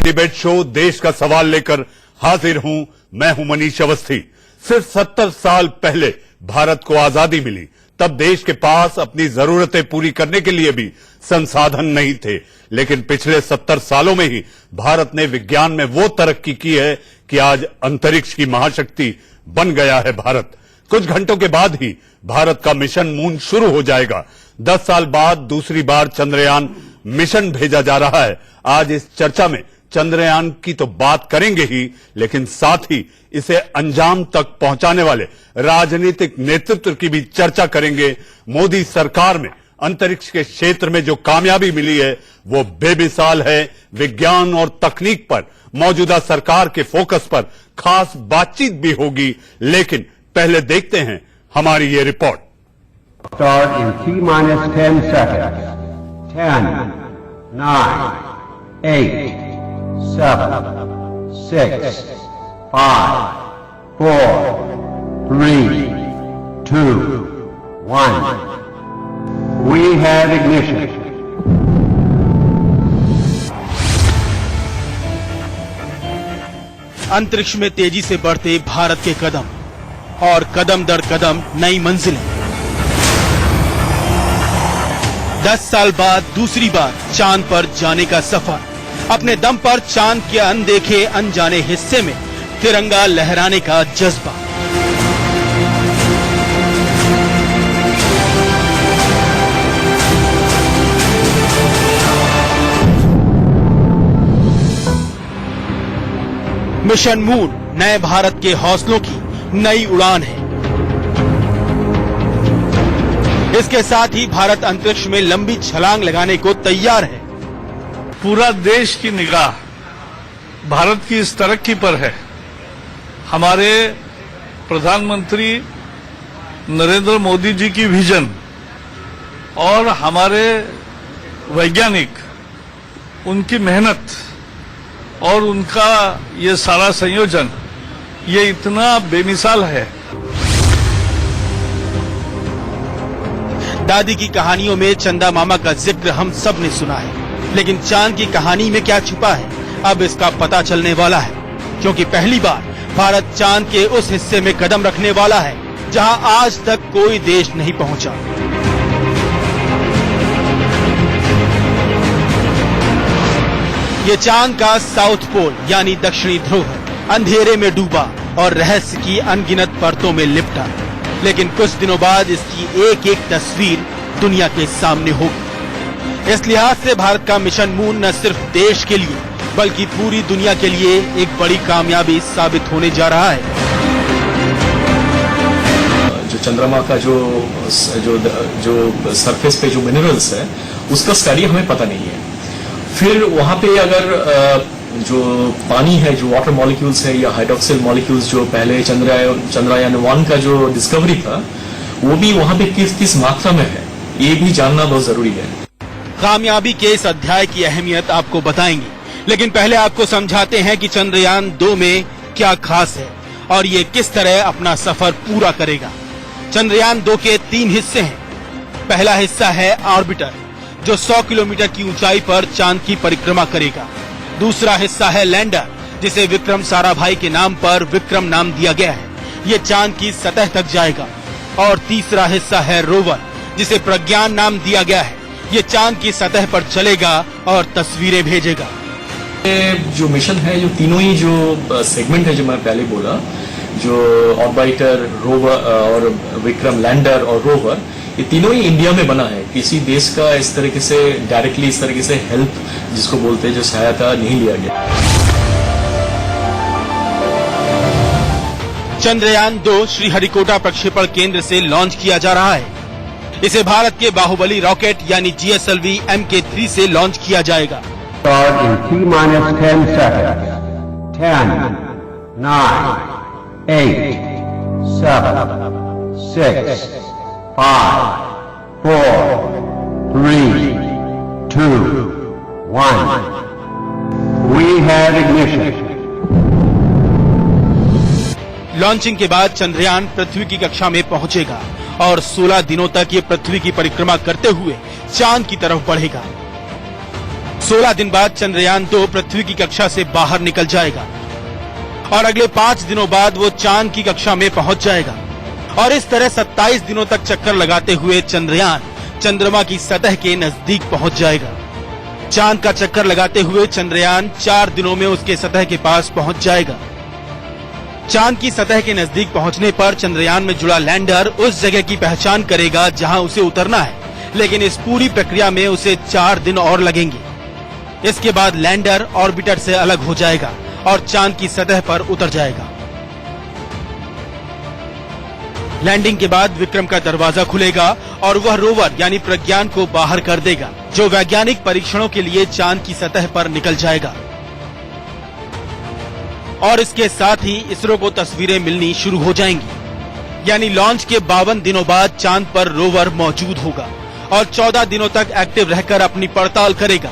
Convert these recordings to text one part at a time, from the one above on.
Debate show देश का सवाल लेकर हाजिर हूं। मैं हूं मनीष अवस्थी। सिर्फ 70 साल पहले भारत को आजादी मिली, तब देश के पास अपनी जरूरतें पूरी करने के लिए भी संसाधन नहीं थे। लेकिन पिछले 70 सालों में ही भारत ने विज्ञान में वो तरक्की की है कि आज अंतरिक्ष की महाशक्ति बन गया है भारत। कुछ घंटों के बाद ही भारत का मिशन मून शुरू हो जाएगा। 10 साल बाद दूसरी बार चंद्रयान मिशन भेजा जा रहा है। आज इस चर्चा में चंद्रयान की तो बात करेंगे ही, लेकिन साथ ही इसे अंजाम तक पहुंचाने वाले राजनीतिक नेतृत्व की भी चर्चा करेंगे। मोदी सरकार में अंतरिक्ष के क्षेत्र में जो कामयाबी मिली है वो बेमिसाल है। विज्ञान और तकनीक पर मौजूदा सरकार के फोकस पर खास बातचीत भी होगी, लेकिन पहले देखते हैं हमारी ये report. Start in T-10 seconds. 10, 9, 8, 7, 6, 5, 4, 3, 2, 1. We have ignition. अंतरिक्ष में तेजी से बढ़ते भारत के कदम और कदम दर कदम नई मंजिलें। 10 साल बाद दूसरी बार चांद पर जाने का सफर। अपने दम पर चांद के अनदेखे अनजाने हिस्से में तिरंगा लहराने का जज्बा। मिशन मून नए भारत के हौसलों की नई उड़ान है। इसके साथ ही भारत अंतरिक्ष में लंबी छलांग लगाने को तैयार है। पूरा देश की निगाह भारत की इस तरक्की पर है। हमारे प्रधानमंत्री नरेंद्र मोदी जी की विजन और हमारे वैज्ञानिक, उनकी मेहनत और उनका ये सारा संयोजन, ये इतना बेमिसाल है। दादी की कहानियों में चंदा मामा का जिक्र हम सब ने सुना है, लेकिन चांद की कहानी में क्या छुपा है, अब इसका पता चलने वाला है। क्योंकि पहली बार भारत चांद के उस हिस्से में कदम रखने वाला है जहां आज तक कोई देश नहीं पहुंचा। ये चांद का साउथ पोल यानी दक्षिणी ध्रुव है, अंधेरे में डूबा और रहस्य की अनगिनत परतों में लिपटा। लेकिन कुछ दिनों बाद इसकी एक एक तस्वीर दुनिया के सामने होगी। इस लिहाज से भारत का मिशन मून न सिर्फ देश के लिए बल्कि पूरी दुनिया के लिए एक बड़ी कामयाबी साबित होने जा रहा है। जो चंद्रमा का जो सरफेस पे जो मिनरल्स है उसका स्टडी हमें पता नहीं है। फिर वहां पे अगर जो पानी है, जो वाटर मॉलिक्यूल्स है या हाइड्रोक्सिल मॉलिक्यूल्स चंद्रयान 1 का जो डिस्कवरी था, वो भी वहां पे किस मात्रा में है, ये भी जानना बहुत जरूरी है। कामयाबी के इस अध्याय की अहमियत आपको बताएंगे, लेकिन पहले आपको समझाते हैं कि चंद्रयान 2 में क्या खास है और ये किस तरह अपना सफर पूरा करेगा। चंद्रयान 2 के 3 हिस्से हैं। पहला हिस्सा है ऑर्बिटर, जो 100 किलोमीटर की ऊंचाई पर चांद की परिक्रमा करेगा। दूसरा हिस्सा है लैंडर, जिसे विक्रम साराभाई के नाम पर विक्रम नाम दिया गया है। ये चांद की सतह तक जाएगा। और तीसरा हिस्सा है रोवर, जिसे प्रज्ञान नाम दिया गया है। ये चांद की सतह पर चलेगा और तस्वीरें भेजेगा। जो मिशन है, जो तीनों ही जो सेगमेंट है जो मैं पहले बोला, जो ऑर्बिटर, रोवर और विक्रम लैंडर और रोवर, ये तीनों ही इंडिया में बना है। किसी देश का इस तरीके से डायरेक्टली इस तरीके से हेल्प जिसको बोलते हैं, जो सहायता नहीं लिया गया। चंद्रयान 2 श्रीहरिकोटा प्रक्षेपण केंद्र से लॉन्च किया जा रहा है। इसे भारत के बाहुबली रॉकेट यानी GSLV Mk3 से लॉन्च किया जाएगा। Start in T-10 seconds. 10, 9, 8, 7, 6, 5, 4, 3, 2, 1. We have ignition. Launching के बाद चंद्रयान पृथ्वी की कक्षा में पहुंचेगा और 16 दिनों तक ये पृथ्वी की परिक्रमा करते हुए चांद की तरफ बढ़ेगा। 16 दिन बाद चंद्रयान 2 पृथ्वी की कक्षा से बाहर निकल जाएगा और अगले 5 दिनों बाद वो चांद की कक्षा में पहुंच जाएगा और इस तरह 27 दिनों तक चक्कर लगाते हुए चंद्रयान चंद्रमा की सतह के नजदीक पहुंच जाएगा। चांद का चक्कर लगाते हुए चंद्रयान 4 दिनों में उसके सतह के पास पहुंच जाएगा। चांद की सतह के नजदीक पहुंचने पर चंद्रयान में जुड़ा लैंडर उस जगह की पहचान करेगा जहां उसे उतरना है, लेकिन इस पूरी प्रक्रिया में उसे 4 दिन और लगेंगे। इसके बाद लैंडर ऑर्बिटर से अलग हो जाएगा और चांद की सतह पर उतर जाएगा। लैंडिंग के बाद विक्रम का दरवाजा खुलेगा और वह रोवर यानी प्रज्ञान को बाहर कर देगा, जो वैज्ञानिक परीक्षणों के लिए चांद की सतह पर निकल जाएगा। और इसके साथ ही इसरो को तस्वीरें मिलनी शुरू हो जाएंगी, यानी लॉन्च के 52 दिनों बाद चांद पर रोवर मौजूद होगा और 14 दिनों तक एक्टिव रहकर अपनी पड़ताल करेगा।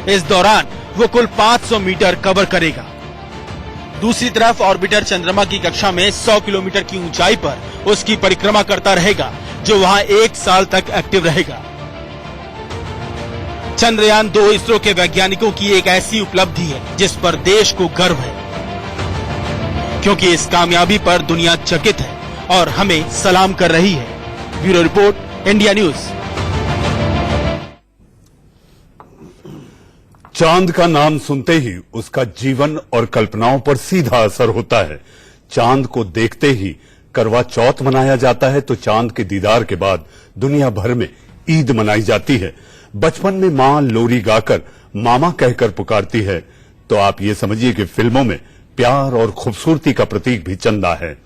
इस दौरान वो कुल 500 मीटर कवर करेगा। दूसरी तरफ ऑर्बिटर चंद्रमा की कक्षा में 100 किलोमीटर की ऊंचाई पर उसकी परिक्रमा करता रहेगा, जो वहां 1 साल तक एक्टिव रहेगा। चंद्रयान 2 इसरो के वैज्ञानिकों की एक ऐसी उपलब्धि है जिस पर देश को गर्व है, क्योंकि इस कामयाबी पर दुनिया चकित है और हमें सलाम कर रही है। Bureau report, India news. चांद का नाम सुनते ही उसका जीवन और कल्पनाओं पर सीधा असर होता है। चांद को देखते ही करवा चौथ मनाया जाता है, तो चांद के दीदार के बाद दुनिया भर में ईद मनाई जाती है। बचपन में मां लोरी गाकर मामा कहकर पुकारती है, तो आप ये समझिए कि फिल्मों में प्यार और खूबसूरती का प्रतीक भी चंदा है।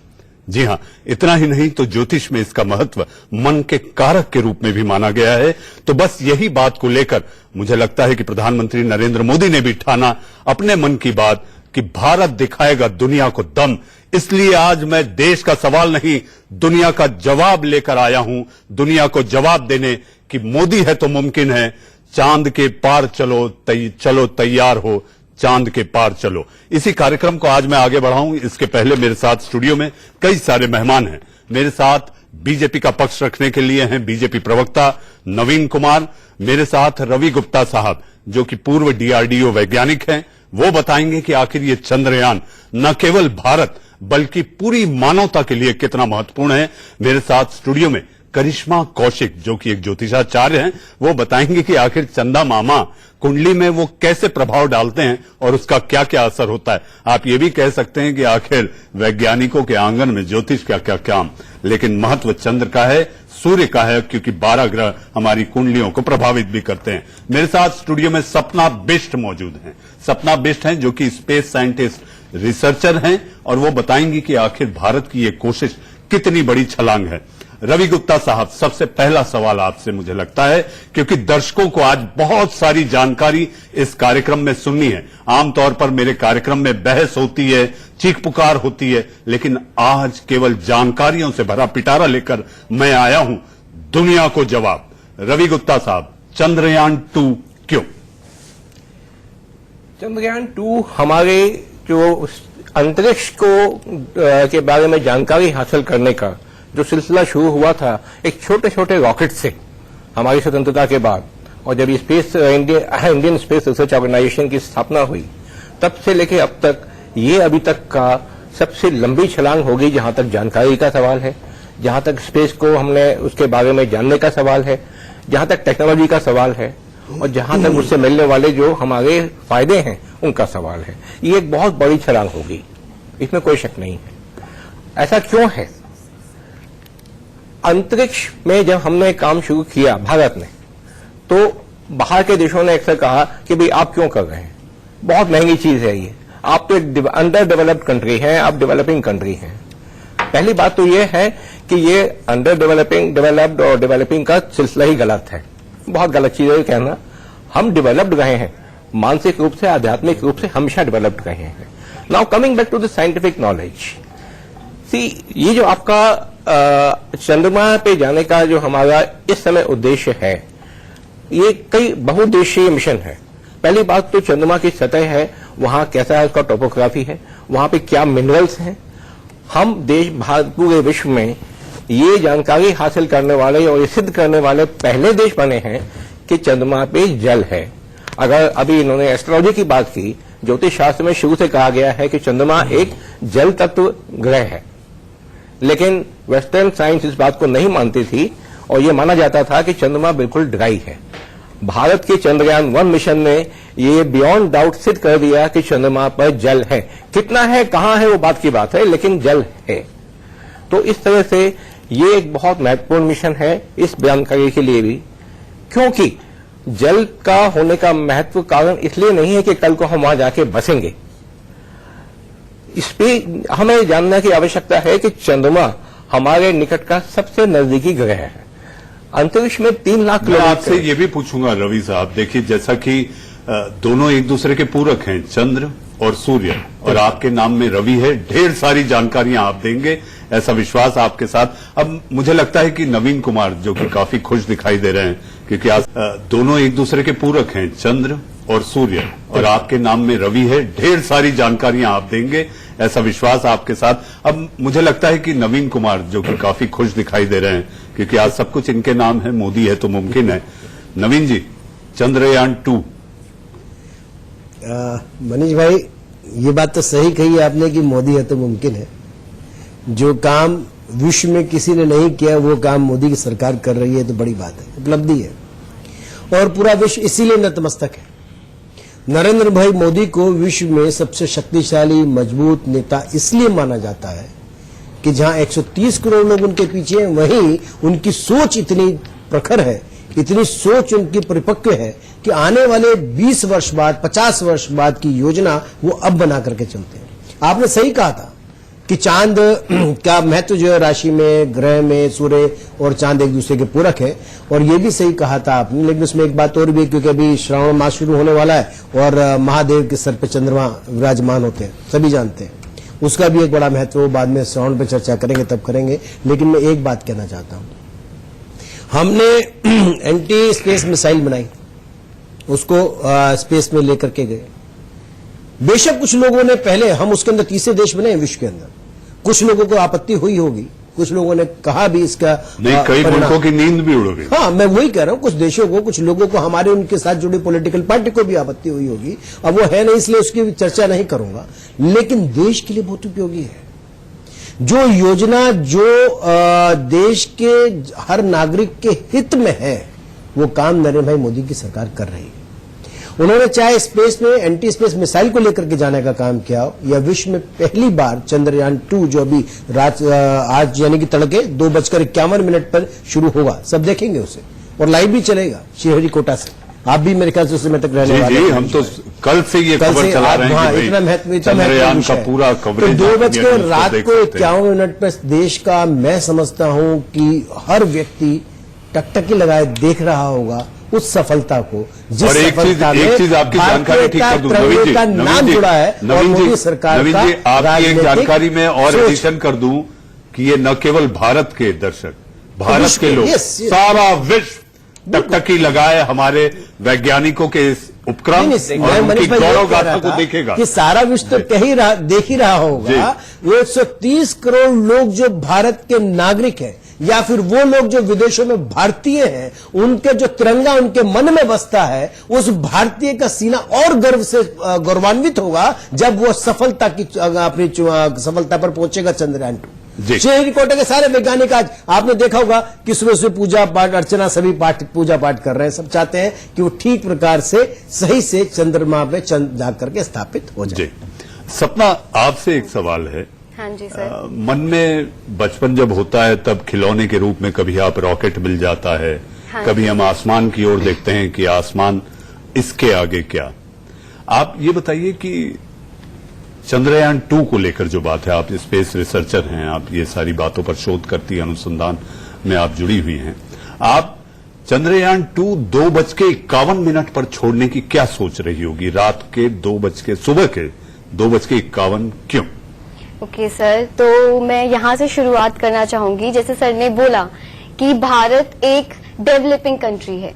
जी हां, इतना ही नहीं तो ज्योतिष में इसका महत्व मन के कारक के रूप में भी माना गया है। तो बस यही बात को लेकर मुझे लगता है कि प्रधानमंत्री नरेंद्र मोदी ने भी ठाना अपने मन की बात कि भारत दिखाएगा दुनिया को दम। इसलिए आज मैं देश का सवाल नहीं, दुनिया का जवाब लेकर आया हूं, दुनिया को जवाब देने कि मोदी है तो मुमकिन है। चांद के पार चलो, चलो तैयार हो, चांद के पार चलो। इसी कार्यक्रम को आज मैं आगे बढ़ाऊं। इसके पहले मेरे साथ स्टूडियो में कई सारे मेहमान हैं। मेरे साथ बीजेपी का पक्ष रखने के लिए हैं बीजेपी प्रवक्ता नवीन कुमार, मेरे साथ रवि गुप्ता साहब जो कि पूर्व डीआरडीओ वैज्ञानिक हैं। वो बताएंगे कि आखिर ये चंद्रयान न केवल भारत बल्कि पूरी मानवता के लिए कितना महत्वपूर्ण है। मेरे साथ स्टूडियो में करिश्मा कौशिक जो कि एक ज्योतिषाचार्य हैं, वो बताएंगे कि आखिर चंदा मामा कुंडली में वो कैसे प्रभाव डालते हैं और उसका क्या क्या असर होता है। आप ये भी कह सकते हैं कि आखिर वैज्ञानिकों के आंगन में ज्योतिष का क्या काम, लेकिन महत्व चंद्र का है, सूर्य का है, क्योंकि 12 ग्रह हमारी कुंडलियों को प्रभावित भी करते हैं। मेरे साथ स्टूडियो में सपना बिष्ट मौजूद हैं। सपना बिष्ट हैं जो कि स्पेस साइंटिस्ट रिसर्चर हैं और वो बताएंगी कि आखिर भारत की ये कोशिश कितनी बड़ी छलांग है। रवि गुप्ता साहब, सबसे पहला सवाल आपसे मुझे लगता है, क्योंकि दर्शकों को आज बहुत सारी जानकारी इस कार्यक्रम में सुननी है। आमतौर पर मेरे कार्यक्रम में बहस होती है, चीख पुकार होती है, लेकिन आज केवल जानकारियों से भरा पिटारा लेकर मैं आया हूं, दुनिया को जवाब। रवि गुप्ता साहब, चंद्रयान 2 क्यों? चंद्रयान 2 हमारे जो अंतरिक्ष को के बारे में जानकारी हासिल करने का जो सिलसिला शुरू हुआ था एक छोटे छोटे रॉकेट से हमारी स्वतंत्रता के बाद, और जब इंडियन स्पेस रिसर्च ऑर्गेनाइजेशन की स्थापना हुई तब से लेकर अब तक ये अभी तक का सबसे लंबी छलांग होगी जहां तक जानकारी का सवाल है, जहां तक स्पेस को हमने उसके बारे में जानने का सवाल है, जहां तक टेक्नोलॉजी का सवाल है और जहां तक उससे मिलने वाले जो हमारे फायदे हैं उनका सवाल है। ये एक बहुत बड़ी छलांग होगी, इसमें कोई शक नहीं है। ऐसा क्यों है? अंतरिक्ष में जब हमने काम शुरू किया भारत ने, तो बाहर के देशों ने अक्सर कहा कि भाई आप क्यों कर रहे हैं, बहुत महंगी चीज है ये, आप तो एक अंडर डेवलप्ड कंट्री हैं, आप डेवलपिंग कंट्री हैं। पहली बात तो ये है कि ये अंडर डेवलप्ड और डेवलपिंग का सिलसिला ही गलत है, बहुत गलत चीज है कहना। हम डेवलप्ड रहे हैं, मानसिक रूप से, आध्यात्मिक रूप से हमेशा डेवलप्ड रहे हैं। Now coming back to the scientific knowledge, see ये जो आपका चंद्रमा पे जाने का जो हमारा इस समय उद्देश्य है, ये कई बहुउद्देशीय मिशन है। पहली बात तो चंद्रमा की सतह है, वहां कैसा है उसका टोपोग्राफी है, वहां पे क्या मिनरल्स हैं। हम देश भारत पूरे विश्व में ये जानकारी हासिल करने वाले और ये सिद्ध करने वाले पहले देश बने हैं कि चंद्रमा पे जल है। अगर अभी इन्होंने एस्ट्रोलॉजी की बात की, ज्योतिष शास्त्र में शुरू से कहा गया है कि चंद्रमा एक जल तत्व ग्रह है, लेकिन वेस्टर्न साइंस इस बात को नहीं मानती थी और यह माना जाता था कि चंद्रमा बिल्कुल ड्राई है। भारत के चंद्रयान 1 मिशन ने ये बियॉन्ड डाउट सिद्ध कर दिया कि चंद्रमा पर जल है। कितना है, कहां है, वो बात की बात है, लेकिन जल है। तो इस तरह से ये एक बहुत महत्वपूर्ण मिशन है इस जानकारी के लिए भी, क्योंकि जल का होने का महत्व कारण इसलिए नहीं है कि कल को हम वहां जाके बसेंगे। इस पे हमें जानने की आवश्यकता है कि चंद्रमा हमारे निकट का सबसे नजदीकी ग्रह है। अंतरिक्ष में 3 लाख मैं किलोमीटर। आपसे ये भी पूछूंगा रवि साहब, देखिए जैसा कि दोनों एक दूसरे के पूरक हैं, चंद्र और सूर्य, और आपके नाम में रवि है, ढेर सारी जानकारियां आप देंगे, ऐसा विश्वास आपके साथ। अब मुझे लगता है कि नवीन कुमार जो कि काफी खुश दिखाई दे रहे हैं, क्योंकि आज दोनों एक दूसरे के पूरक हैं, चंद्र और सूर्य, और आपके नाम में रवि है, ढेर सारी जानकारियां आप देंगे, ऐसा विश्वास आपके साथ। अब मुझे लगता है कि नवीन कुमार जो कि काफी खुश दिखाई दे रहे हैं, क्योंकि आज सब कुछ इनके नाम है, मोदी है तो मुमकिन है। नवीन जी, चंद्रयान 2। मनीष भाई, ये बात तो सही कही आपने कि मोदी है तो मुमकिन है। जो काम विश्व में किसी ने नहीं किया वो काम मोदी की सरकार कर रही है, तो बड़ी बात है, उपलब्धि है, और पूरा विश्व इसीलिए नतमस्तक है। नरेंद्र भाई मोदी को विश्व में सबसे शक्तिशाली मजबूत नेता इसलिए माना जाता है कि जहां 130 करोड़ लोग उनके पीछे हैं, वहीं उनकी सोच इतनी प्रखर है, इतनी सोच उनकी परिपक्व है कि आने वाले 20 वर्ष बाद, 50 वर्ष बाद की योजना वो अब बना करके चलते हैं। आपने सही कहा था कि चांद का महत्व जो है राशि में, ग्रह में, सूर्य और चांद एक दूसरे के पूरक है, और ये भी सही कहा था आपने। लेकिन उसमें एक बात और भी, क्योंकि अभी श्रावण मास शुरू होने वाला है और महादेव के सर पे चंद्रमा विराजमान होते हैं, सभी जानते हैं, उसका भी एक बड़ा महत्व, बाद में श्रावण पे चर्चा करेंगे, तब करेंगे। लेकिन मैं एक बात कहना चाहता हूं, हमने एंटी स्पेस मिसाइल बनाई, उसको स्पेस में लेकर के गए। बेशक कुछ लोगों ने पहले, हम उसके अंदर तीसरे देश बने हैं विश्व के अंदर, कुछ लोगों को आपत्ति हुई होगी, कुछ लोगों ने कहा भी इसका नहीं, कई मुल्कों की नींद भी उड़ गई। हाँ, मैं वही कह रहा हूं, कुछ देशों को, कुछ लोगों को, हमारे उनके साथ जुड़ी पॉलिटिकल पार्टी को भी आपत्ति हुई होगी। अब वो है नहीं, इसलिए उसकी चर्चा नहीं करूंगा, लेकिन देश के लिए बहुत उपयोगी है। जो योजना जो देश के हर नागरिक के हित में है, वो काम नरेंद्र भाई मोदी की सरकार कर रही है। उन्होंने चाहे स्पेस में एंटी स्पेस मिसाइल को लेकर के जाने का काम किया हो, या विश्व में पहली बार चंद्रयान 2 जो अभी रात आज यानी कि तड़के 2:51 पर शुरू होगा, सब देखेंगे उसे, और लाइव भी चलेगा श्रीहरिकोटा से। आप भी मेरे ख्याल से उस समय तक रहने वाले हैं। हम तो कल से ये खबर चला रहे हैं कि इतना महत्व, चंद्रयान का पूरा कवरेज 2:00 रात को 51 पर देश का, मैं समझता हूं कि हर व्यक्ति टकटकी लगाए देख रहा होगा उस सफलता को, जिस सफलता में एक चीज आपकी जानकारी ठीक कर दूं, नवीन जी, का नाम जुड़ा है, और मोदी सरकार का। नवीन जी, आपकी एक जानकारी में और एडिशन कर दूं कि ये न केवल भारत के दर्शक, भारत के लोग, सारा विश्व टकटकी लगाए हमारे वैज्ञानिकों के इस उपक्रम और उनकी गौरव गाथा को देखेगा कि सारा विश्व तो देख ही रहा होगा। वो 130 करोड़ लोग जो भारत के नागरिक हैं, या फिर वो लोग जो विदेशों में भारतीय हैं, उनके जो तिरंगा उनके मन में बसता है, उस भारतीय का सीना और गर्व से गौरवान्वित होगा जब वो सफलता की अपनी सफलता पर पहुंचेगा चंद्रयान 2। श्रीहरिकोटा के सारे वैज्ञानिक आज आपने देखा होगा कि सुबह सुबह पूजा पाठ अर्चना, सभी पूजा पाठ कर रहे हैं। सब चाहते हैं कि वो ठीक प्रकार से सही से चंद्रमा पे जाकर के स्थापित हो जाए। सपना, आपसे एक सवाल है। हाँ जी सर। मन में बचपन जब होता है तब खिलौने के रूप में कभी आप रॉकेट मिल जाता है, हाँ, कभी हम आसमान की ओर देखते हैं कि आसमान, इसके आगे क्या। आप ये बताइए कि चंद्रयान 2 को लेकर जो बात है, आप स्पेस रिसर्चर हैं, आप ये सारी बातों पर शोध करती हैं, अनुसंधान में आप जुड़ी हुई हैं, आप चंद्रयान 2 2:51 पर छोड़ने की क्या सोच रही होगी? रात के सुबह के 2:51 क्यों? ओके सर, तो मैं यहाँ से शुरुआत करना चाहूंगी। जैसे सर ने बोला कि भारत एक डेवलपिंग कंट्री है,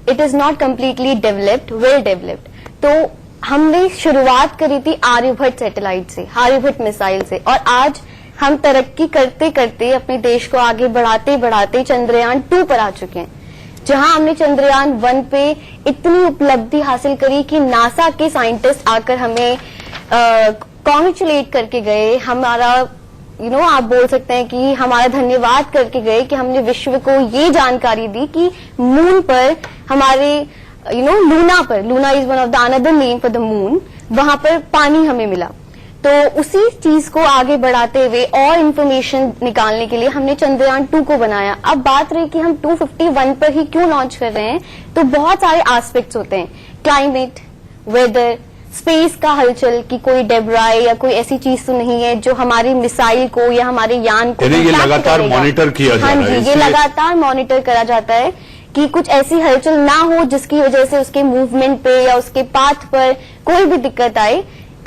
it is not completely developed, well developed. तो हमने शुरुआत करी थी आर्यभट्ट सैटेलाइट से, आर्यभट्ट मिसाइल से, और आज हम तरक्की करते करते अपने देश को आगे बढ़ाते बढ़ाते चंद्रयान 2 पर आ चुके हैं। जहां हमने चंद्रयान 1 पे इतनी उपलब्धि हासिल करी कि नासा के साइंटिस्ट आकर हमें कॉन्ग्रेचुलेट करके गए, हमारा आप बोल सकते हैं कि हमारा धन्यवाद करके गए कि हमने विश्व को ये जानकारी दी कि मून पर हमारे लूना पर, Luna is one of the another name for the moon, वहां पर पानी हमें मिला। तो उसी चीज को आगे बढ़ाते हुए और इंफॉर्मेशन निकालने के लिए हमने चंद्रयान 2 को बनाया। अब बात रही कि हम 251 पर ही क्यों लॉन्च कर रहे हैं, तो बहुत सारे एस्पेक्ट्स होते हैं, क्लाइमेट, वेदर, स्पेस का हलचल की कोई डेब्राई या कोई ऐसी चीज तो नहीं है जो हमारी मिसाइल को या हमारे यान को ये लगातार मॉनिटर किया जा रहा है। हाँ जी, ये लगातार मॉनिटर करा जाता है कि कुछ ऐसी हलचल ना हो जिसकी वजह से उसके मूवमेंट पे या उसके पाथ पर कोई भी दिक्कत आए।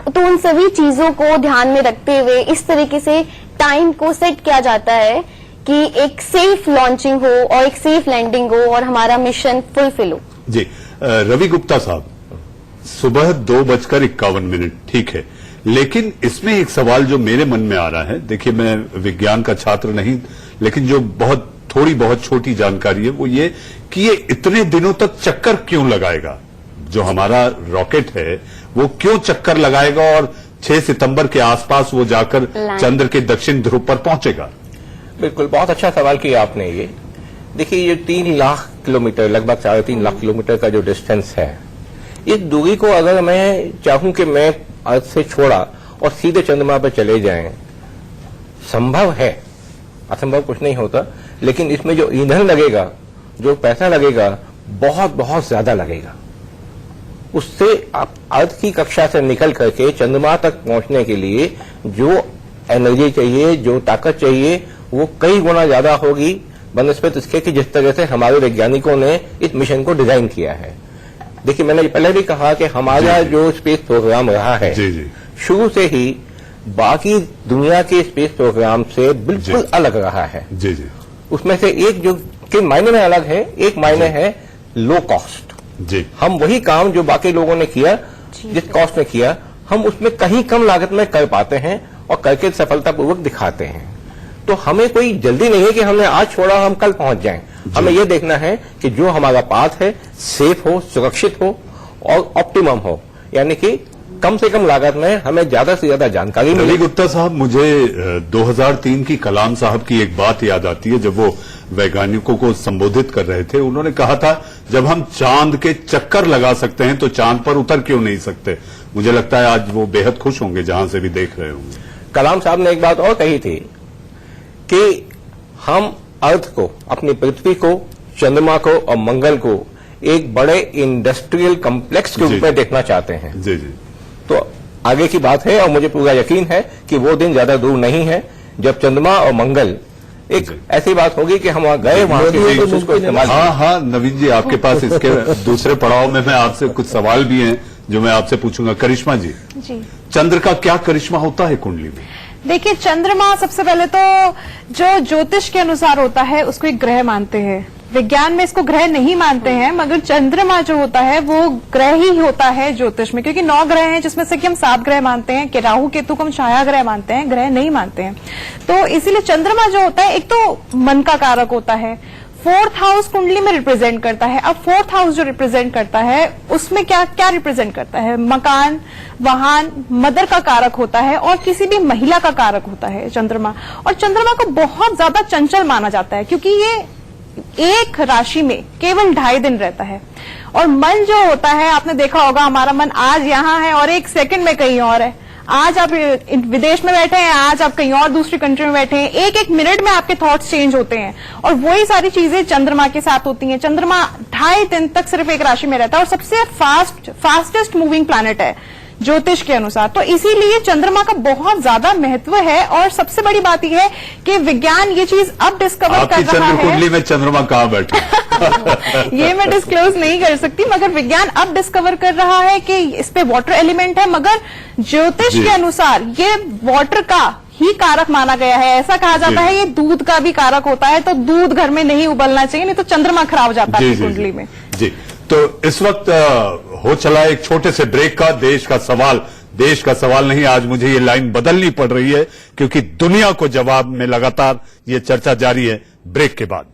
तो उन सभी चीजों को ध्यान में रखते हुए इस तरीके से टाइम को सेट किया जाता है कि एक सेफ लॉन्चिंग हो और एक सेफ लैंडिंग हो और हमारा मिशन फुलफिल हो। जी, रवि गुप्ता साहब, सुबह 2:51, ठीक है, लेकिन इसमें एक सवाल जो मेरे मन में आ रहा है, देखिए मैं विज्ञान का छात्र नहीं, लेकिन जो थोड़ी बहुत छोटी जानकारी है वो ये कि ये इतने दिनों तक चक्कर क्यों लगाएगा, जो हमारा रॉकेट है वो क्यों चक्कर लगाएगा और 6 सितंबर के आसपास वो जाकर चंद्र के दक्षिण ध्रुव पर पहुंचेगा। बिल्कुल, बहुत अच्छा सवाल किया आपने। ये देखिए, ये 3 लाख किलोमीटर, लगभग 3.5 लाख किलोमीटर का जो डिस्टेंस है, इस दूरी को अगर मैं चाहूं कि मैं अर्थ से छोड़ा और सीधे चंद्रमा पर चले जाएं, संभव है, असंभव कुछ नहीं होता, लेकिन इसमें जो ईंधन लगेगा, जो पैसा लगेगा, बहुत बहुत ज्यादा लगेगा। उससे आप अर्थ की कक्षा से निकल करके चंद्रमा तक पहुंचने के लिए जो एनर्जी चाहिए, जो ताकत चाहिए, वो कई गुना ज्यादा होगी बनस्पत इसके कि जिस तरह से हमारे वैज्ञानिकों ने इस मिशन को डिजाइन किया है। देखिए, मैंने पहले भी कहा कि हमारा जो स्पेस प्रोग्राम रहा है शुरू से ही बाकी दुनिया के स्पेस प्रोग्राम से बिल्कुल अलग रहा है। उसमें से एक जो कि मायने में अलग है, एक मायने है लो कॉस्ट। हम वही काम जो बाकी लोगों ने किया, जिस कॉस्ट में किया, हम उसमें कहीं कम लागत में कर पाते हैं और करके सफलतापूर्वक दिखाते हैं। तो हमें कोई जल्दी नहीं है कि हमने आज छोड़ा हम कल पहुंच जाएं। हमें यह देखना है कि जो हमारा पाथ है सेफ हो, सुरक्षित हो और ऑप्टिमम हो, यानी कि कम से कम लागत में हमें ज्यादा से ज्यादा जानकारी मिले। रवि गुप्ता साहब, मुझे 2003 की कलाम साहब की एक बात याद आती है, जब वो वैज्ञानिकों को संबोधित कर रहे थे। उन्होंने कहा था, जब हम चांद के चक्कर लगा सकते हैं तो चांद पर उतर क्यों नहीं सकते। मुझे लगता है आज वो बेहद खुश होंगे जहां से भी देख रहे होंगे। कलाम साहब ने एक बात और कही थी कि हम अर्थ को, अपनी पृथ्वी को, चंद्रमा को और मंगल को एक बड़े इंडस्ट्रियल कॉम्प्लेक्स के रूप में देखना चाहते हैं। जी। तो आगे की बात है और मुझे पूरा यकीन है कि वो दिन ज्यादा दूर नहीं है जब चंद्रमा और मंगल एक ऐसी बात होगी कि हम वहां गए, वहां के रिसोर्स को इस्तेमाल। हाँ, नवीन जी, आपके पास इसके दूसरे पड़ाव में मैं आपसे कुछ सवाल भी हैं जो मैं आपसे पूछूंगा। करिश्मा जी, चंद्र का क्या करिश्मा होता है कुंडली में? देखिए, चंद्रमा सबसे पहले तो जो ज्योतिष के अनुसार होता है उसको एक ग्रह मानते हैं। विज्ञान में इसको ग्रह नहीं मानते हैं, मगर चंद्रमा जो होता है वो ग्रह ही होता है ज्योतिष में, क्योंकि 9 ग्रह हैं जिसमें से कि हम 7 ग्रह मानते हैं, कि राहु केतु को हम छाया ग्रह मानते हैं, ग्रह नहीं मानते हैं। तो इसीलिए चंद्रमा जो होता है एक तो मन का कारक होता है, 4th हाउस कुंडली में रिप्रेजेंट करता है। अब 4th हाउस जो रिप्रेजेंट करता है उसमें क्या क्या रिप्रेजेंट करता है? मकान, वाहन, मदर का कारक होता है और किसी भी महिला का कारक होता है चंद्रमा। और चंद्रमा को बहुत ज्यादा चंचल माना जाता है क्योंकि ये एक राशि में केवल 2.5 दिन रहता है। और मन जो होता है, आपने देखा होगा, हमारा मन आज यहाँ है और 1 सेकंड में कहीं और है। आज आप विदेश में बैठे हैं, आज आप कहीं और दूसरी कंट्री में बैठे हैं, एक मिनट में आपके थॉट्स चेंज होते हैं। और वही सारी चीजें चंद्रमा के साथ होती हैं। चंद्रमा 2.5 दिन तक सिर्फ एक राशि में रहता है और सबसे फास्टेस्ट मूविंग प्लैनेट है ज्योतिष के अनुसार। तो इसीलिए चंद्रमा का बहुत ज्यादा महत्व है। और सबसे बड़ी बात यह है कि विज्ञान ये चीज अब डिस्कवर कर रहा है। कुंडली में चंद्रमा कहाँ बैठे ये मैं डिस्क्लोज नहीं कर सकती, मगर विज्ञान अब डिस्कवर कर रहा है कि इस पे वाटर एलिमेंट है, मगर ज्योतिष के अनुसार ये वाटर का ही कारक माना गया है। ऐसा कहा जाता है ये दूध का भी कारक होता है, तो दूध घर में नहीं उबलना चाहिए, नहीं तो चंद्रमा खराब हो जाता है कुंडली में। जी, तो इस वक्त हो चला एक छोटे से ब्रेक का देश का सवाल नहीं, आज मुझे ये लाइन बदलनी पड़ रही है क्योंकि दुनिया को जवाब में लगातार ये चर्चा जारी है ब्रेक के बाद।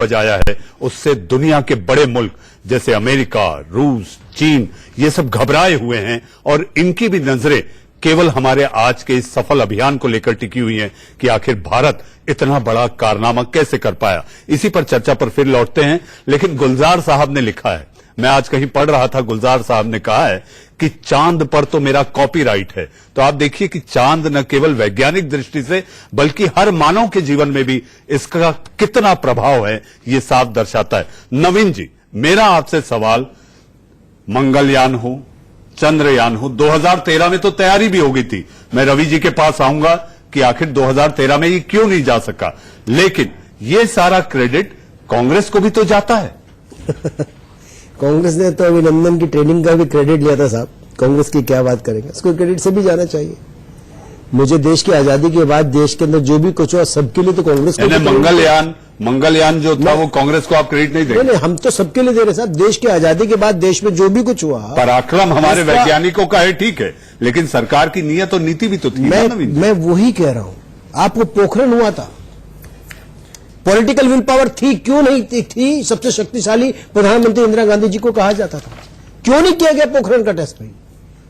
बजाया है, उससे दुनिया के बड़े मुल्क जैसे अमेरिका, रूस, चीन ये सब घबराए हुए हैं और इनकी भी नजरें केवल हमारे आज के इस सफल अभियान को लेकर टिकी हुई हैं कि आखिर भारत इतना बड़ा कारनामा कैसे कर पाया। इसी पर चर्चा पर फिर लौटते हैं, लेकिन गुलजार साहब ने लिखा है, मैं आज कहीं पढ़ रहा था, गुलजार साहब ने कहा है कि चांद पर तो मेरा कॉपीराइट है। तो आप देखिए कि चांद न केवल वैज्ञानिक दृष्टि से बल्कि हर मानव के जीवन में भी इसका कितना प्रभाव है ये साफ दर्शाता है। नवीन जी, मेरा आपसे सवाल, मंगलयान हो, चंद्रयान हो, 2013 में तो तैयारी भी हो गई थी। मैं रवि जी के पास आऊंगा कि आखिर 2013 में ये क्यों नहीं जा सका, लेकिन ये सारा क्रेडिट कांग्रेस को भी तो जाता है। कांग्रेस ने तो अभिनंदन की ट्रेनिंग का भी क्रेडिट लिया था साहब, कांग्रेस की क्या बात करेंगे, उसको क्रेडिट से भी जाना चाहिए। मुझे देश की आजादी के बाद देश के अंदर जो भी कुछ हुआ सबके लिए तो कांग्रेस को मंगलयान जो था वो कांग्रेस को आप क्रेडिट नहीं देंगे? नहीं, हम तो सबके लिए दे रहे साहब। देश की आजादी के बाद देश में जो भी कुछ हुआ, पराक्रम हमारे वैज्ञानिकों का है, ठीक है, लेकिन सरकार की नीयत और नीति भी तो थी। मैं वही कह रहा हूं, आपको पोखरण हुआ था, पॉलिटिकल विल पावर थी, क्यों नहीं थी? सबसे शक्तिशाली प्रधानमंत्री इंदिरा गांधी जी को कहा जाता था, क्यों नहीं किया गया पोखरण का टेस्ट? भाई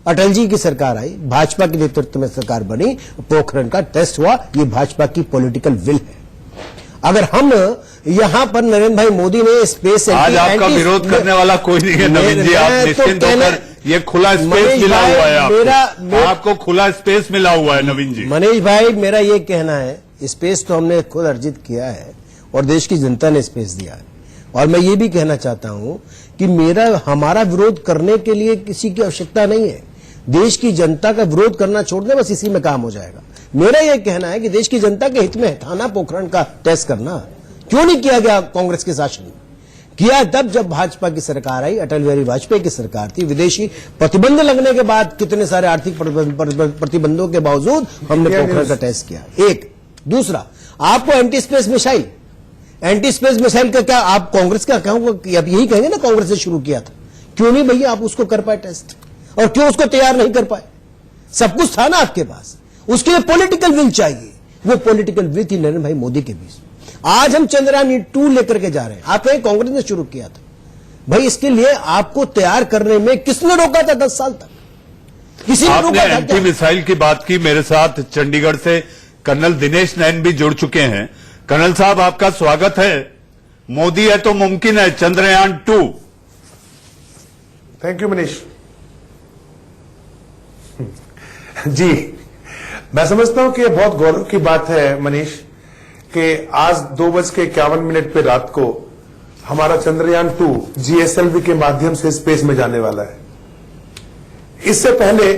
अटल जी की सरकार आई, भाजपा के नेतृत्व में सरकार बनी, पोखरण का टेस्ट हुआ, ये भाजपा की पॉलिटिकल विल है। अगर हम यहां पर नरेंद्र भाई मोदी ने स्पेस, आज आपका विरोध करने वाला कोई नहीं है नवीन जी, आप निश्चिंत होकर, ये खुला स्पेस मिला हुआ है आपको खुला स्पेस मिला हुआ है नवीन जी। मनीष भाई, मेरा ये कहना है, स्पेस तो हमने खुद अर्जित किया है और देश की जनता ने स्पेस दिया है। और मैं ये भी कहना चाहता हूं कि हमारा विरोध करने के लिए किसी की आवश्यकता नहीं है, देश की जनता का विरोध करना छोड़ दे, बस इसी में काम हो जाएगा। मेरा यह कहना है कि देश की जनता के हित में था ना पोखरण का टेस्ट करना, क्यों नहीं किया गया? कांग्रेस के शासन में किया तब जब भाजपा की सरकार आई, अटल बिहारी वाजपेयी की सरकार थी। विदेशी प्रतिबंध लगने के बाद, कितने सारे आर्थिक प्रतिबंधों के बावजूद हमने पोखरण का टेस्ट किया। एक दूसरा, आपको एंटी स्पेस मिसाइल का क्या आप कांग्रेस का कहूंगा, अब यही कहेंगे ना कांग्रेस ने शुरू किया था, क्यों नहीं भैया आप उसको कर पाए टेस्ट, और क्यों उसको तैयार नहीं कर पाए? सब कुछ था ना आपके पास, उसके लिए पॉलिटिकल विल चाहिए। वो पॉलिटिकल विल थी नरेंद्र भाई मोदी के बीच। आज हम चंद्रयान 2 लेकर के जा रहे हैं, आप कहें कांग्रेस ने शुरू किया था, भाई इसके लिए आपको तैयार करने में किसने रोका था 10 साल तक? किसी ने रोका था? एंटी मिसाइल की बात की, मेरे साथ चंडीगढ़ से कर्नल दिनेश नैन भी जुड़ चुके हैं। कर्नल साहब, आपका स्वागत है। मोदी है तो मुमकिन है, चंद्रयान 2। Thank you Manish ji. मैं समझता हूं कि यह बहुत गौरव की बात है मनीष कि आज 2:51 पे रात को हमारा चंद्रयान 2 GSLV के माध्यम से स्पेस में जाने वाला है। इससे पहले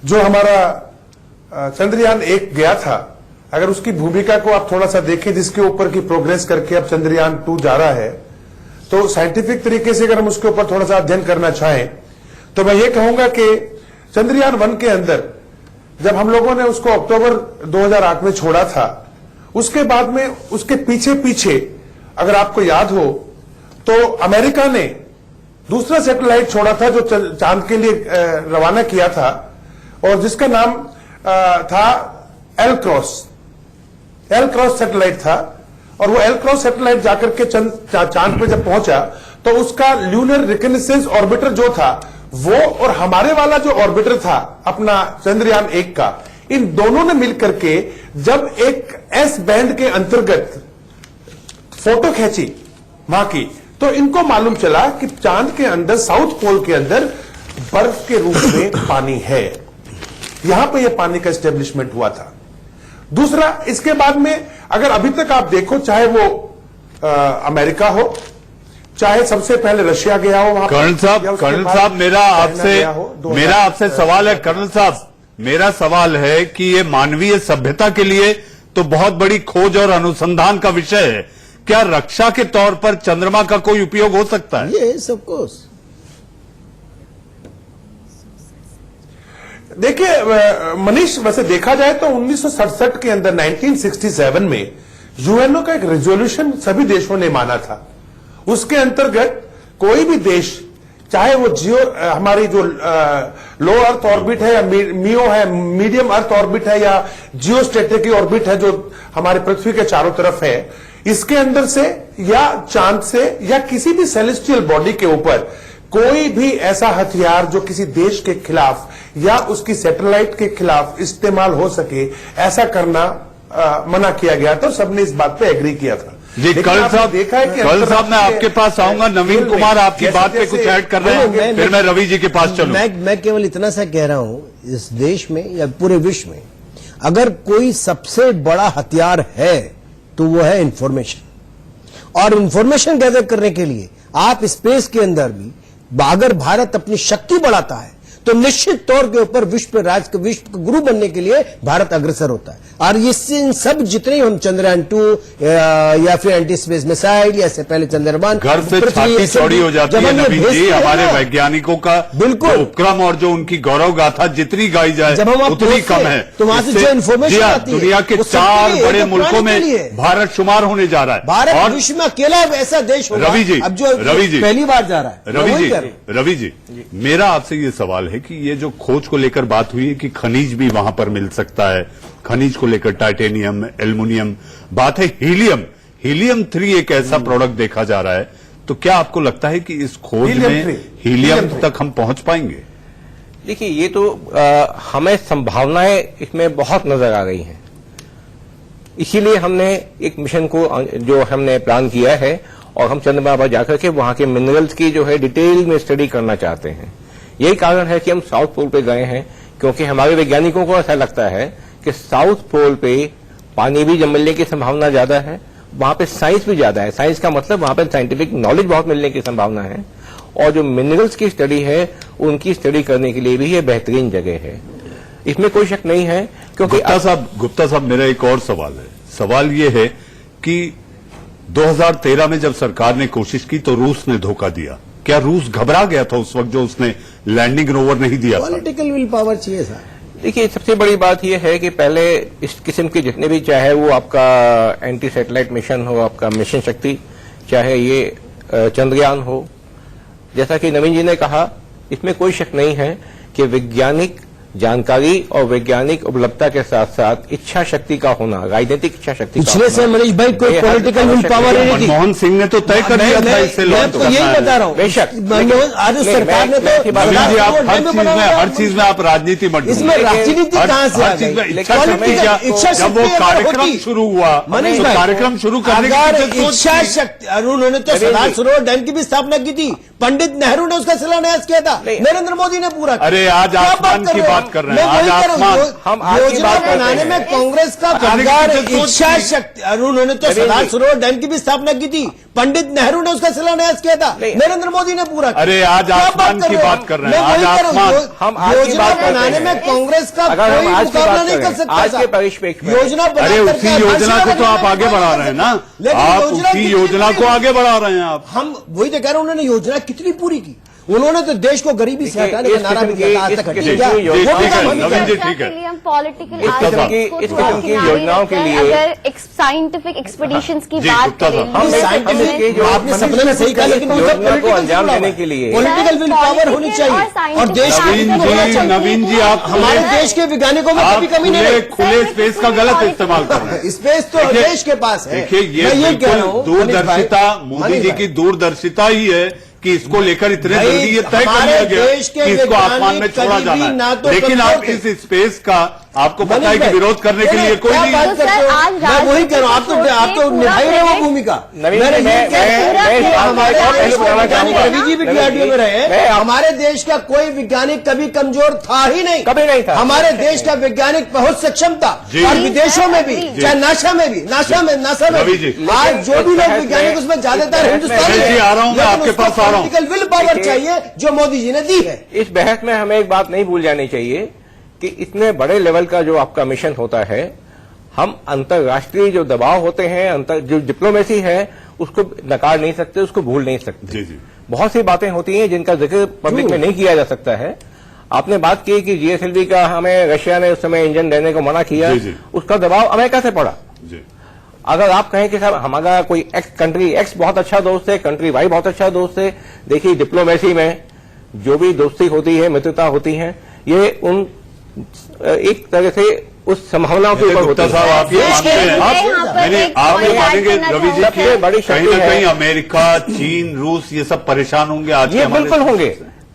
जो हमारा चंद्रयान 1 गया था, अगर उसकी भूमिका को आप थोड़ा सा देखें, जिसके ऊपर की प्रोग्रेस करके अब चंद्रयान 2 जा रहा है, तो साइंटिफिक तरीके से अगर हम उसके ऊपर थोड़ा सा अध्ययन करना चाहें तो मैं ये कहूंगा कि चंद्रयान 1 के अंदर जब हम लोगों ने उसको अक्टूबर 2008 में छोड़ा था, उसके बाद में उसके पीछे पीछे अगर आपको याद हो तो अमेरिका ने दूसरा सैटेलाइट छोड़ा था जो चांद के लिए रवाना किया था, और जिसका नाम था एल क्रॉस सैटेलाइट था। और वो एल क्रॉस सैटेलाइट जाकर के चांद पे जब पहुंचा तो उसका ल्यूनर रिकनेसेंस ऑर्बिटर जो था वो, और हमारे वाला जो ऑर्बिटर था अपना चंद्रयान 1 का, इन दोनों ने मिलकर के जब एक एस बैंड के अंतर्गत फोटो खींची वहां की, तो इनको मालूम चला कि चांद के अंदर, साउथ पोल के अंदर बर्फ के रूप में पानी है। यहां पे यह पानी का एस्टेब्लिशमेंट हुआ था। दूसरा, इसके बाद में अगर अभी तक आप देखो, चाहे वो अमेरिका हो, चाहे सबसे पहले रशिया गया हो वहां। कर्नल साहब, मेरा आपसे सवाल है। कर्नल साहब, मेरा सवाल है कि ये मानवीय सभ्यता के लिए तो बहुत बड़ी खोज और अनुसंधान का विषय है, क्या रक्षा के तौर पर चंद्रमा का कोई उपयोग हो सकता है? ये सब कुछ देखिए मनीष, वैसे देखा जाए तो 1967 के अंदर 1967 में यूएनओ का एक रेजोल्यूशन सभी देशों ने माना था। उसके अंतर्गत कोई भी देश, चाहे वो हमारी जो लो अर्थ ऑर्बिट है या मियो है, मीडियम अर्थ ऑर्बिट है, या जियो स्ट्रेटेजिक ऑर्बिट है जो हमारी पृथ्वी के चारों तरफ है, इसके अंदर से या चांद से या किसी भी सेलेस्टियल बॉडी के ऊपर कोई भी ऐसा हथियार जो किसी देश के खिलाफ या उसकी सैटेलाइट के खिलाफ इस्तेमाल हो सके, ऐसा करना मना किया गया था और सबने इस बात पे एग्री किया था। जी, कल साहब देखा है कि कल साहब मैं आपके पास आऊंगा। नवीन कुमार आपकी बात पे कुछ ऐड कर रहे हैं, फिर मैं रवि जी के पास चलूं। मैं केवल इतना सा कह रहा हूं, इस देश में या पूरे विश्व में अगर कोई सबसे बड़ा हथियार है तो वो है इंफॉर्मेशन। और इंफॉर्मेशन गैदर करने के लिए आप स्पेस के अंदर भी अगर भारत अपनी शक्ति बढ़ाता है तो निश्चित तौर के ऊपर विश्व का गुरु बनने के लिए भारत अग्रसर होता है। और इससे इन सब जितने हम चंद्रयान 2 या फिर एंटी स्पेस मिसाइल या से पहले चंद्रयान घर से छाती चौड़ी हो जाती है नवीन जी। हमारे वैज्ञानिकों का बिल्कुल उपक्रम और जो उनकी गौरव गाथा जितनी गाई जाए जब हम उतनी कम है। तो वहां से जो इन्फॉर्मेशन आती है दुनिया के 4 बड़े मुल्कों में भारत शुमार होने जा रहा है। भारत विश्व में अकेला ऐसा देश होगा रवि जी, अब जो पहली बार जा रहा है। रवि जी, मेरा आपसे ये सवाल है कि ये जो खोज को लेकर बात हुई है कि खनिज भी वहां पर मिल सकता है, खनिज को लेकर टाइटेनियम, एल्युमिनियम, बात है हीलियम 3 एक ऐसा प्रोडक्ट देखा जा रहा है, तो क्या आपको लगता है कि इस खोज में हीलियम तक हम पहुंच पाएंगे? देखिए, ये तो हमें संभावनाएं इसमें बहुत नजर आ रही हैं। इसीलिए हमने एक मिशन को जो हमने प्लान किया है और हम चंद्रमा पर जाकर के वहां के मिनरल्स की जो है डिटेल में स्टडी करना चाहते हैं। यही कारण है कि हम साउथ पोल पे गए हैं, क्योंकि हमारे वैज्ञानिकों को ऐसा लगता है कि साउथ पोल पे पानी भी जम मिलने की संभावना ज्यादा है, वहां पे साइंस भी ज्यादा है। साइंस का मतलब वहां पे साइंटिफिक नॉलेज बहुत मिलने की संभावना है, और जो मिनरल्स की स्टडी है उनकी स्टडी करने के लिए भी ये बेहतरीन जगह है, इसमें कोई शक नहीं है। क्योंकि गुप्ता साहब मेरा एक और सवाल है। सवाल ये है कि 2013 में जब सरकार ने कोशिश की तो रूस ने धोखा दिया। क्या रूस घबरा गया था उस वक्त जो उसने लैंडिंग रोवर नहीं दिया? पॉलिटिकल विल पावर चाहिए सर। देखिए, सबसे बड़ी बात यह है कि पहले इस किस्म के जितने भी, चाहे वो आपका एंटी सैटेलाइट मिशन हो, आपका मिशन शक्ति, चाहे ये चंद्रयान हो, जैसा कि नवीन जी ने कहा, इसमें कोई शक नहीं है कि वैज्ञानिक जानकारी और वैज्ञानिक उपलब्धता के साथ साथ इच्छा शक्ति का होना, राजनीतिक इच्छा शक्ति पिछले से मनीष भाई कोई पॉलिटिकल विल पावर नहीं थी। मनमोहन सिंह ने तो तय कर दिया था इससे लॉन्च करना है। यही बता रहा हूँ, बेशक आज सरकार ने तो हर चीज में आप राजनीति मत, इसमें राजनीति कहां से आ गई? इच्छा शक्ति जब वो कार्यक्रम शुरू हुआ, मनीष भाई, कार्यक्रम शुरू करने की इच्छा शक्ति, उन्होंने तो सरदार सरोवर डैम की भी स्थापना की थी, पंडित नेहरू ने उसका शिलान्यास किया था, नरेंद्र मोदी ने पूरा। अरे आज आसमान की बात कर रहे हैं, आज आसमान। हम योजना बनाने में कांग्रेस का इच्छा शक्ति, उन्होंने तो सरदार सरोवर डैम की भी स्थापना की थी, पंडित नेहरू ने उसका शिलान्यास किया था, नरेंद्र मोदी ने पूरा। अरे आज आसमान की बात कर रहे हैं, आज आसमान। हम योजना बनाने में कांग्रेस का कोई मुकाबला नहीं कर सकता। आज के परिप्रेक्ष्य योजना, अरे उसी योजना को तो आप आगे बढ़ा रहे हैं ना, आप उसी योजना को आगे बढ़ा रहे हैं आप। हम वही तो कह रहे हैं, उन्होंने योजना कितनी पूरी की। उन्होंने तो देश को गरीबी से हटाने का नारा भी दिया, आज तक हटी क्या? नवीन जी ठीक है। हम पॉलिटिकल इस किस्म की योजनाओं के लिए अगर साइंटिफिक एक्सपीडिशंस की बात करें, आपने सपने में सही कहा, लेकिन योजना को अंजाम देने के लिए पॉलिटिकल विल पावर होनी चाहिए। और देश नवीन जी, आप हमारे देश के वैज्ञानिकों में कभी कमी नहीं, खुले स्पेस का गलत इस्तेमाल कर रहे हैं। स्पेस तो देश के पास है। देखिए, ये बिल्कुल दूरदर्शिता, मोदी जी की दूरदर्शिता ही है कि इसको लेकर इतने जल्दी ये तय कर लिया गया कि इसको आसमान में छोड़ा जाना है। लेकिन आप इस स्पेस का, आपको पता है कि विरोध करने के लिए कोई नहीं। मैं वही कह रहा हूँ, आप तो निभाई रहे हो भूमिका। रवि जी भी डीआरडीओ में रहे, हमारे देश का कोई वैज्ञानिक कभी कमजोर था ही नहीं, कभी नहीं था। हमारे देश का वैज्ञानिक बहुत सक्षम था, और विदेशों में भी, चाहे नासा में भी, नासा में आज जो भी लोग वैज्ञानिक उसमें ज्यादातर हिंदुस्तानी। आ रहा हूँ मैं आपके पास, पॉलिटिकल विल पावर चाहिए जो मोदी जी ने दी है। इस बहस में हमें एक बात नहीं भूल जानी चाहिए कि इतने बड़े लेवल का जो आपका मिशन होता है, हम अंतर्राष्ट्रीय जो दबाव होते हैं, जो डिप्लोमेसी है, उसको नकार नहीं सकते, उसको भूल नहीं सकते। जी जी। बहुत सी बातें होती हैं जिनका जिक्र पब्लिक में नहीं किया जा सकता है। आपने बात की कि जीएसएलवी का हमें रशिया ने उस समय इंजन देने को मना किया, उसका दबाव अमेरिका से पड़ा। अगर आप कहें कि साहब हमारा कोई कंट्री एक्स बहुत अच्छा दोस्त है, कंट्री वाई बहुत अच्छा दोस्त है, देखिए डिप्लोमेसी में जो भी दोस्ती होती है, मित्रता होती है, ये उन एक तरह से उस संभावनाओं के ऊपर होता साहब, आप ये मानते हैं? आप ये मानेंगे रवि जी की बड़ी कहीं शक्ति ना है। कहीं अमेरिका, चीन, रूस ये सब परेशान होंगे आज के ये हमारे बिल्कुल होंगे।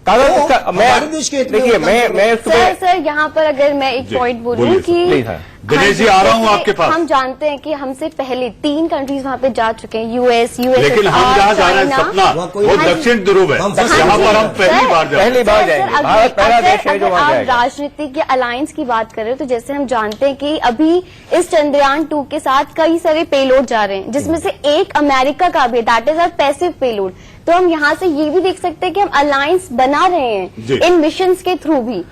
कारण हमारे देश के हित में देखिए, मैं उसको सर यहाँ पर अगर मैं एक जी, पॉइंट बोलिए बोलूं सर, कि प्लीज, हाँ। दिनेश जी, आ रहा हूं आपके पास। हम जानते हैं कि हमसे पहले 3 कंट्रीज वहाँ पे जा चुके हैं, यूएस, लेकिन हम जहाँ जा रहे हैं सपना वहाँ कोई- वो दक्षिण ध्रुव है, हम यहाँ पर हम पहली बार जा रहे हैं। पहली बार जाएंगे। भारत पहला देश है जो वहाँ आप जाएगा। राजनीतिक या अलायंस की बात कर रहे हो तो जैसे हम जानते हैं कि अभी इस चंद्रयान 2 के साथ कई सारे पेलोड जा रहे हैं, जिसमें से एक अमेरिका का भी, that is our passive payload. तो हम यहाँ से ये भी देख सकते हैं कि हम अलायंस बना रहे जी। हैं इन मिशंस के थ्रू भी।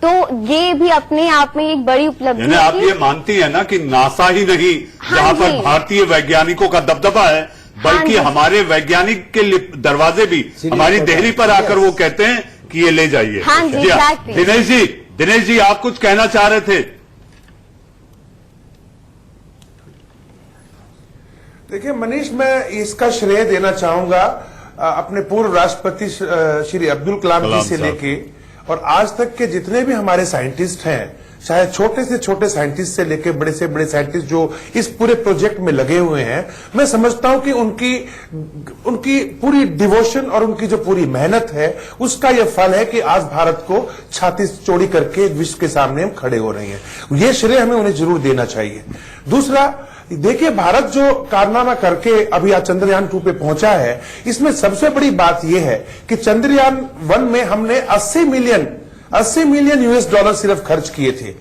तो ये भी अपने आप में एक बड़ी उपलब्धि यानी है आप कि- ये मानती है ना कि नासा ही नहीं हाँ जहाँ पर जी। भारतीय वैज्ञानिकों का दबदबा है, बल्कि हाँ जी। हमारे वैज्ञानिक के दरवाजे भी हमारी देहरी पर आकर वो कहते हैं कि ये ले जाइए। हाँ जी, exactly। दिनेश जी आप कुछ कहना चाह रहे थे? देखिए मनीष, मैं इसका श्रेय देना चाहूंगा अपने पूर्व राष्ट्रपति श्री अब्दुल कलाम जी से साहब। लेके और आज तक के जितने भी हमारे साइंटिस्ट हैं, चाहे छोटे से छोटे साइंटिस्ट से लेके बड़े से बड़े साइंटिस्ट जो इस पूरे प्रोजेक्ट में लगे हुए हैं, मैं समझता हूं कि उनकी पूरी डिवोशन और उनकी जो पूरी मेहनत है उसका यह फल है कि आज भारत को छाती चौड़ी करके विश्व के सामने हम खड़े हो रहे हैं। ये श्रेय हमें उन्हें जरूर देना चाहिए। दूसरा, देखिए भारत जो कारनामा करके अभी आज चंद्रयान 2 पे पहुंचा है, इसमें सबसे बड़ी बात यह है कि चंद्रयान 1 में हमने 80 मिलियन यूएस डॉलर सिर्फ खर्च किए थे।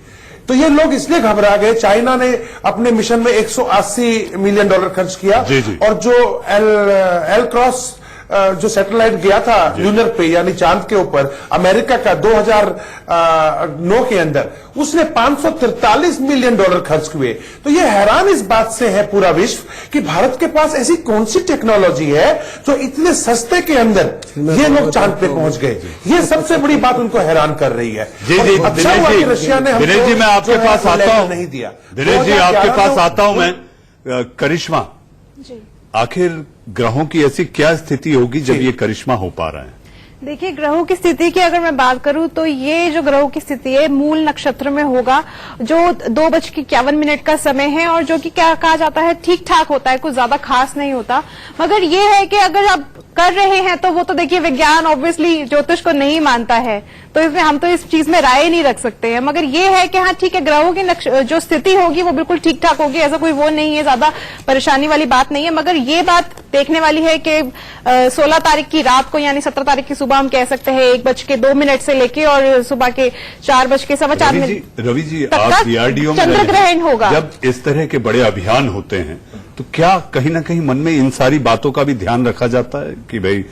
तो ये लोग इसलिए घबरा गए, चाइना ने अपने मिशन में 180 मिलियन डॉलर खर्च किया जी, जी। और जो एल क्रॉस जो सैटेलाइट गया था लूनर पे यानी चांद के ऊपर अमेरिका का 2009 के अंदर, उसने 543 मिलियन डॉलर खर्च हुए। तो ये हैरान इस बात से है पूरा विश्व कि भारत के पास ऐसी कौन सी टेक्नोलॉजी है जो इतने सस्ते के अंदर ये लोग चांद पे पहुंच गए। ये सबसे बड़ी बात उनको हैरान कर रही है। जी, और जी, अच्छा हुआ कि रशिया ने दिनेश जी, मैं आपके जो है पास वो आता लेटर हूं। नहीं दिया। दिनेश जी, 2011 आपके पास में आता हूं मैं। करिश्मा, आखिर ग्रहों की ऐसी क्या स्थिति होगी जब ये करिश्मा हो पा रहा है? देखिए, ग्रहों की स्थिति की अगर मैं बात करूं तो ये जो ग्रहों की स्थिति है मूल नक्षत्र में होगा, जो 2:51 का समय है और जो कि क्या कहा जाता है ठीक ठाक होता है, कुछ ज्यादा खास नहीं होता। मगर ये है कि अगर आप कर रहे हैं तो वो तो देखिए विज्ञान ऑब्वियसली ज्योतिष को नहीं मानता है, तो इसमें हम तो इस चीज में राय नहीं रख सकते हैं। मगर ये है कि हाँ ठीक है, ग्रहों की जो स्थिति होगी वो बिल्कुल ठीक ठाक होगी, ऐसा कोई वो नहीं है, ज्यादा परेशानी वाली बात नहीं है। मगर ये बात देखने वाली है कि 16 तारीख की रात को यानी 17 तारीख की सुबह हम कह सकते हैं 1:02 से लेके और सुबह के 4:4 रवि जी, तक आप का डीआरडीओ में चंद्र ग्रहण होगा। जब इस तरह के बड़े अभियान होते हैं तो क्या कहीं ना कहीं मन में इन सारी बातों का भी ध्यान रखा जाता है कि भाई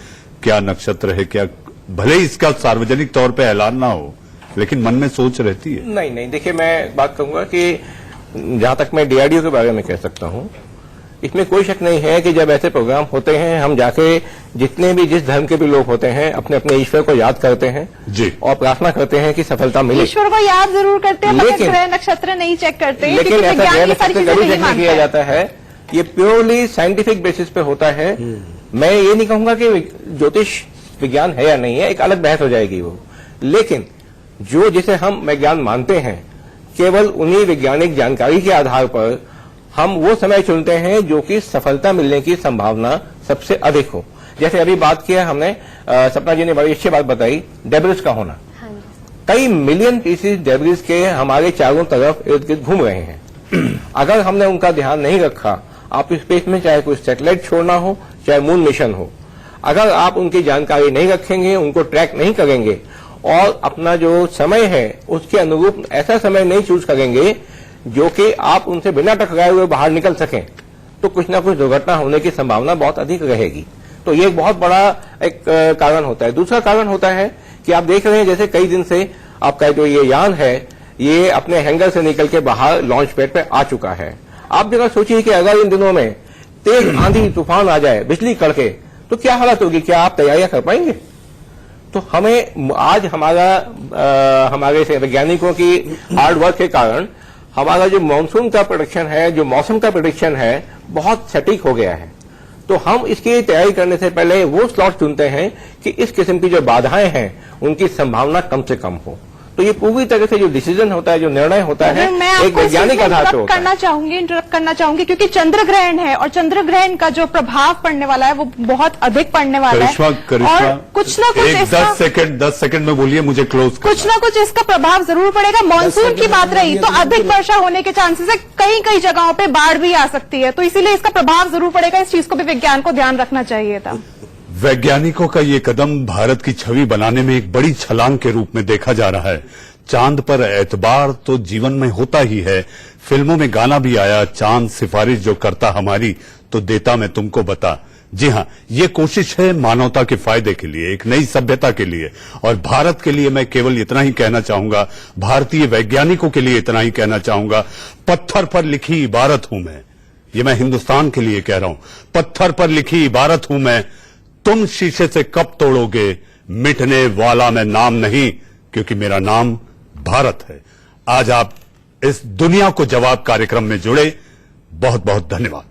क्या नक्षत्र है, क्या, भले ही इसका सार्वजनिक तौर पे ऐलान ना हो लेकिन मन में सोच रहती है? नहीं, देखिए मैं बात कहूंगा कि जहां तक मैं डीआरडीओ के बारे में कह सकता हूं, इसमें कोई शक नहीं है कि जब ऐसे प्रोग्राम होते हैं हम जाके जितने भी जिस धर्म के भी लोग होते हैं अपने अपने ईश्वर को याद करते हैं जी, और प्रार्थना करते हैं कि सफलता मिले। ईश्वर को याद जरूर करते हैं, मगर लेकिन- ग्रह नक्षत्र नहीं चेक करते हैं, लेकिन क्योंकि ऐसा विज्ञान गैर ये सारी नक्षत्र चीजें जरूर नहीं चेक नहीं मानता किया है। जाता है। ये प्योरली साइंटिफिक बेसिस पे होता है। मैं ये नहीं कहूंगा कि ज्योतिष विज्ञान है या नहीं है, एक अलग बहस हो जाएगी वो। लेकिन जो जिसे हम विज्ञान मानते हैं, केवल उन्हीं वैज्ञानिक जानकारी के आधार पर हम वो समय चुनते हैं जो कि सफलता मिलने की संभावना सबसे अधिक हो। जैसे अभी बात किया हमने, सपना जी ने बड़ी अच्छी बात बताई, डेब्रिस का होना। कई मिलियन पीसेस डेब्रिस के हमारे चारों तरफ इर्द गिर्द घूम रहे हैं। अगर हमने उनका ध्यान नहीं रखा, आप स्पेस में चाहे कोई सैटेलाइट छोड़ना हो, चाहे मून मिशन हो, अगर आप उनकी जानकारी नहीं रखेंगे, उनको ट्रैक नहीं करेंगे और अपना जो समय है उसके अनुरूप ऐसा समय नहीं चूज करेंगे जो कि आप उनसे बिना टकराए हुए बाहर निकल सकें, तो कुछ ना कुछ दुर्घटना होने की संभावना बहुत अधिक रहेगी। तो ये एक बहुत बड़ा एक कारण होता है। दूसरा कारण होता है कि आप देख रहे हैं जैसे कई दिन से आपका जो ये यान है ये अपने हैंगर से निकल के बाहर लॉन्च पैड पे आ चुका है। आप जरा सोचिए कि अगर इन दिनों में तेज आंधी तूफान आ जाए, बिजली कड़के, तो क्या हालत होगी? क्या आप तैयारियां कर पाएंगे? तो हमें आज हमारे वैज्ञानिकों की हार्ड वर्क के कारण हमारा जो मानसून का प्रेडिक्शन है, जो मौसम का प्रेडिक्शन है, बहुत सटीक हो गया है। तो हम इसकी तैयारी करने से पहले वो स्लॉट चुनते हैं कि इस किस्म की जो बाधाएं हैं उनकी संभावना कम से कम हो। तो ये पूरी तरह से जो डिसीजन होता है, जो निर्णय होता है, मैं एक आपको वैज्ञानिक आधार पर होता है। इंटरप्ट करना चाहूंगी क्योंकि चंद्र ग्रहण है और चंद्र ग्रहण का जो प्रभाव पड़ने वाला है वो बहुत अधिक पड़ने वाला है। करिश्मा, और कुछ ना कुछ एक 10 सेकंड में बोलिए, मुझे क्लोज कुछ ना कुछ इसका प्रभाव जरूर पड़ेगा। मानसून की बात रही तो अधिक वर्षा होने के चांसेस है, कई जगहों पे बाढ़ भी आ सकती है, तो इसीलिए इसका प्रभाव जरूर पड़ेगा। इस चीज को भी विज्ञान को ध्यान रखना चाहिए था। वैज्ञानिकों का ये कदम भारत की छवि बनाने में एक बड़ी छलांग के रूप में देखा जा रहा है। चांद पर एतबार तो जीवन में होता ही है। फिल्मों में गाना भी आया, चांद सिफारिश जो करता हमारी तो देता मैं तुमको बता। जी हां, ये कोशिश है मानवता के फायदे के लिए, एक नई सभ्यता के लिए। और भारत के लिए मैं केवल इतना ही कहना चाहूंगा, भारतीय वैज्ञानिकों के लिए इतना ही कहना चाहूंगा, पत्थर पर लिखी इबारत हूं मैं। ये मैं हिंदुस्तान के लिए कह रहा हूं, पत्थर पर लिखी इबारत हूं मैं। तुम शीशे से कब तोड़ोगे, मिटने वाला मैं नाम नहीं, क्योंकि मेरा नाम भारत है। आज आप इस दुनिया को जवाब कार्यक्रम में जुड़े, बहुत बहुत धन्यवाद।